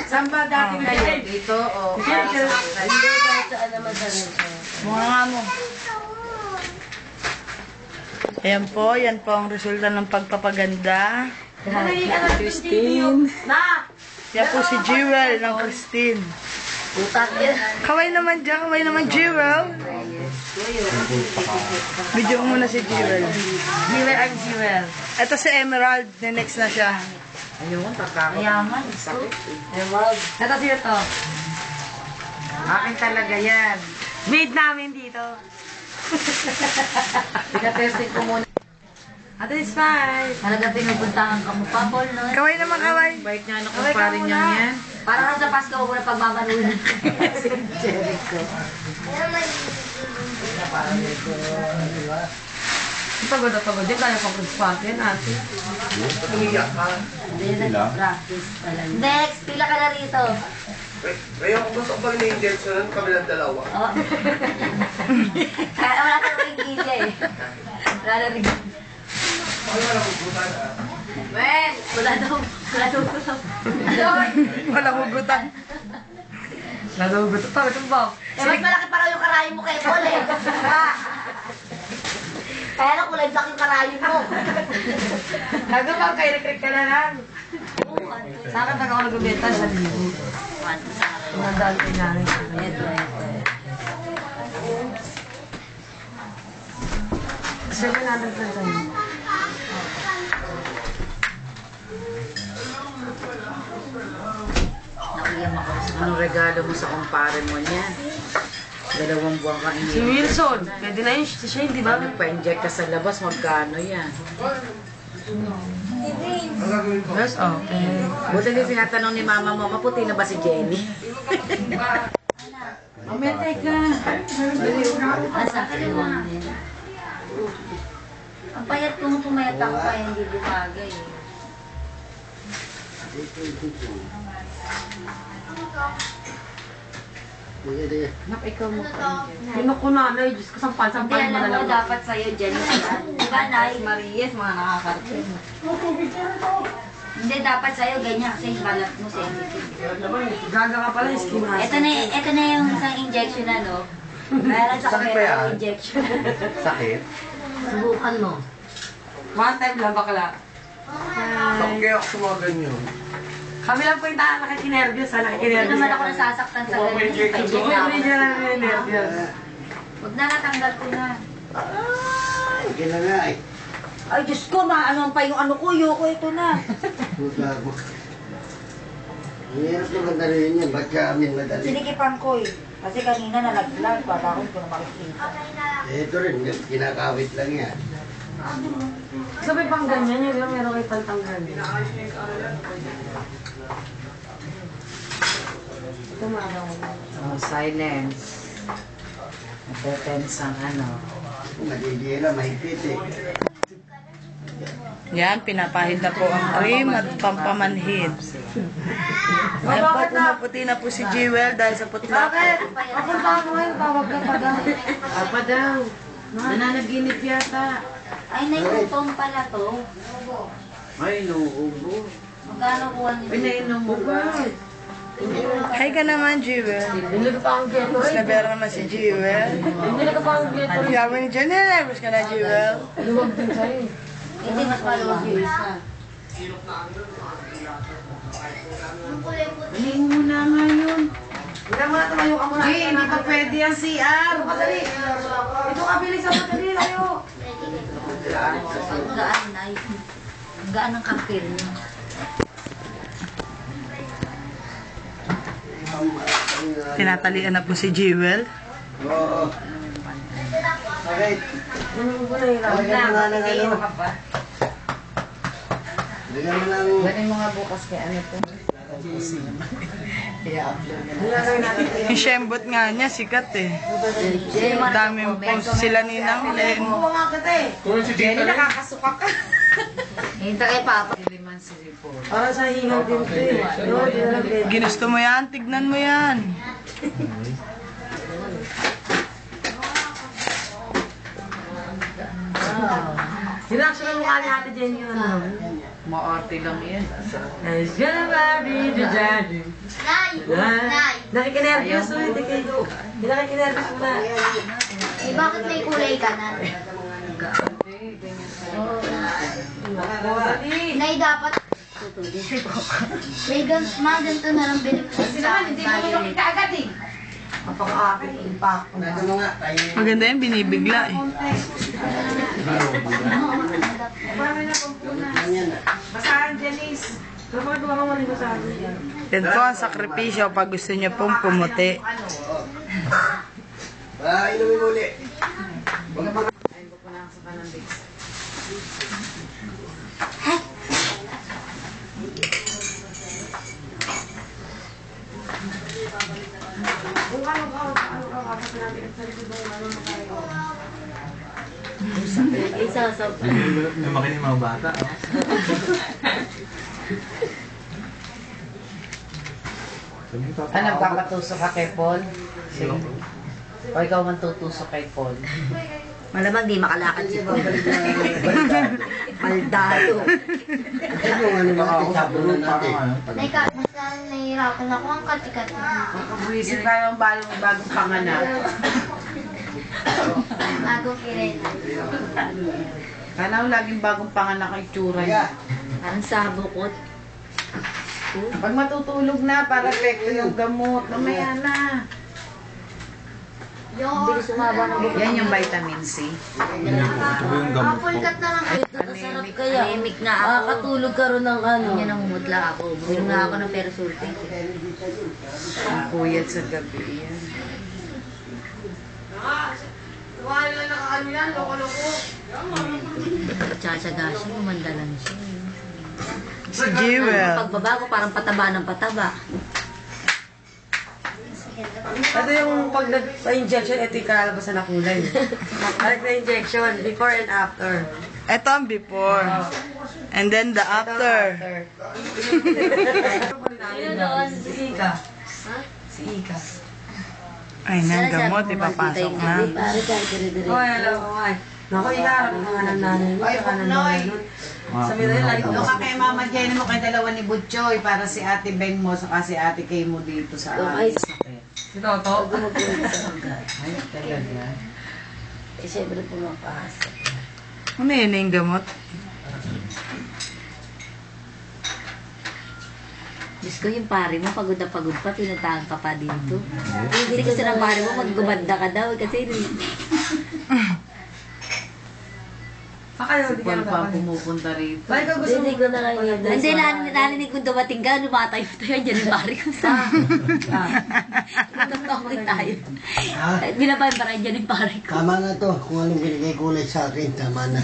Saan ba dati kayo? Dito o para sa kanila? Hindi kahit saan naman sa nito. Mga nga mo. Ayan po, yan po ang resulta ng pagpapaganda. Christine. Yan po si Jewel ng Christine. Utak yan. Kaway naman dyan, kaway naman Jewel. Video mo muna si Jewel. Jewel ang Jewel. Ito si Emerald, next na siya. Ayun, takakot. Mayaman. Sakit. Emerald. Ito siya to. Akin talaga yan. Made namin dito. Pinatesting ko muna. Ate is fine. Talaga pinupuntahan ka mo pa, Paul, no? Kaway naman, kaway. Bait niya na kumpare niya yan. Parang sa Pasko ko na pagmamanulan. Si Jericho. Pagod na pagod yan. Kaya pang Christmas yan, ate. Tumiyak ka. Hindi na nag-practice pala. Next, pila ka na rito. Ngayon, kung gusto ko pag na-injection, kami lang dalawa. Oh. Kaya wala kang ring gilya eh. Wala na ring. Ano wala kong butan ah? Well, wala daw. Walang hugutan. Nalugot ito. Ito ba? Eh, mas malaki pa raw yung karayo mo kay Paul eh. Kaya lang kulay black yung karayo mo. Nagabang kay Rick ka na lang. Sa akin taga ako nag-ubenta sa libo. Nandaan ko namin. Ito. Sabi natin sa sa'yo. Nakiyam ako. Anong regalo mo sa kumpare mo niyan? 2 buwan kang ininom. Si Wilson. Pwede na yun. Siya hindi ba? Nagpa-inject ka sa labas. Magkano yan? Ang gagawin ko? Yes, okay. Buti din tinatanong ni mama mo, maputi na ba si Jenny? Mamete ka. Asa ka naman din. Ang payat kong pumayat ako kaya hindi bumagay. Nak, ikaw mo pa. Sino ko nanay? Diyos ko, sampal-sampal Hindi, mo na alam mo, lang. dapat sa'yo, Jenny. Diba, Nay? Marias, mga nakakartin. Hindi, dapat sa'yo, ganyan, kasi yung balat mo sensitive. Gaga ka pala, skin Ito na yung isang injection, ano? Meron sa Sakit ba kamera yan? yung injection. Sakit? Subukan mo. One time lang, bakla. Bakit kaya ako sumagan yun? Kami lang po yung nakikinervyos, ha? Hindi Nakikinervyos. naman ako nasasaktan sa ganyan. Pa-inject na ako. Hindi niya nakikinervyos. Huwag na, natanggal ko na. Sige na nga eh. Ay, Diyos ko, ano pa yung ano ko, yoko, ito na. Magbago. Ang hirap naman na rin yan. Ba't ka amin madali? Sinikipan ko eh. Kasi kanina nalaglag, baka ko na makikita. Ito rin, kinakawit lang yan. Sabi pang ganyan, yung meron kayo pantanggal. Ito mga oh, silence. Natetense ang ano. Madidira, mahigpit eh. Yan, pinapahid na po ang cream at pampamanhid. Ayan po, pumuputi na po si Jewel dahil sa putla. Papunta ako ngayon, tawag ka pa daw. Apa daw? Nananaginip yata. Ay, naikutong pala to. Ay, nuubo. Magkano kuha niyo? Pinainom mo ba? Hi ka naman, Jewel. Hindi ka pa ang geto. Mas nabera naman si Jewel. Hindi ka pa ang geto. Sabi ni Jen, nervous ka na, Jewel. Luwag din sa'yo. Hindi mas maluwag yung isa. Hindi mo na ngayon. Hindi mo na tumayo ka muna. Hindi pa pwede ang CR. Madali. Ito ka, bilis ako. Madali tayo. Ang gaan na. Ang gaan ng kapil niyo. Tinatalian na po si Jewel. Oo. Alright. Ano mo na yung Lagyan mo na ng ano. Lagyan mo ng... Galing mo nga bukas kay ano to. Yung shembot nga niya, sikat eh. Daming post sila ni Nang Len. Mga kita eh. Jenny, nakakasuka ka. Hinta kay Papa. Para sa hingaw din ito eh. No, di na lang. Ginusto mo yan? Tignan mo yan. Sinaksunan mo ka ni Ate Jenny yung ano. Maarte lang yan. It's gonna be the daddy. Nakikinervyos mo, hindi kayo. Nakikinervyos mo na. Eh, bakit may kulay ka na? Nay, dapat may ganito na lang binigyan sa akin. Maganda yan, binibigla eh. Yan po ang sakripisyo pag gusto niyo pong pumuti. Inumin uli. Ayun ko po na sa kanang big. May makinig mga bata. Nagpapatusok ka kay Paul? Sige. O ikaw man tutusok kay Paul? Malamang di makalakad si Paul. Maldado. Ito yung ano natin, sabunan natin. Nay, basta nahihirapan ako ang kati-kati. Buwisit tayo ang bagong panganak. Bagong kirena. Kana laging bagong panganak ang itsura niya. Parang sabukot. Pag matutulog na, para epekto yung gamot. Mamaya na. Hindi sumaba ng bukot. Yan yung vitamin C. Apple cut na lang kayo. Masarap kaya. Anemic nga ako. Makakatulog ka ron ng ano. Yan ang mudla ako. Bumili nga ako ng persulting. Ang puyat sa gabi yan. Tsatsaga siya. Gumandalan siya. Si Jewel. Pagbabago parang pataba ng pataba. Ito yung pag nag-injection, ito yung kalalabasan na kulay. Like na injection, before and after. Ito ang before. And then the after. Si Ika. Si Ika. Ay, nang gamot, ipapasok na. Pare ka, dire-dire. Hoy, hello, hoy. Naku, Ika, ano mga nanay mo? Ay, Noy. Sabi na yun, lagi ko ka kay Mama Jenny mo, kay dalawa ni Butchoy, para si Ate Beng mo, saka si Ate Kay mo dito sa amin. Si Toto? Ay, talaga. Eh, syempre pumapasok. Ano yun yung gamot? Diyos ko, yung pare mo, pagod na pagod pa, pinuntahan ka pa dito. Hindi kasi ng pare mo, maggumanda ka daw, kasi Si Paul pa ang pumupunta rito. hindi ko na lang yun. Hindi, narinig kong dumating ka, lumatayo tayo, dyan yung pare ko sa Tutokawin tayo. Binabayan pa rin dyan yung pare ko. Tama na to. Kung anong binigay kulay sa akin, tama na.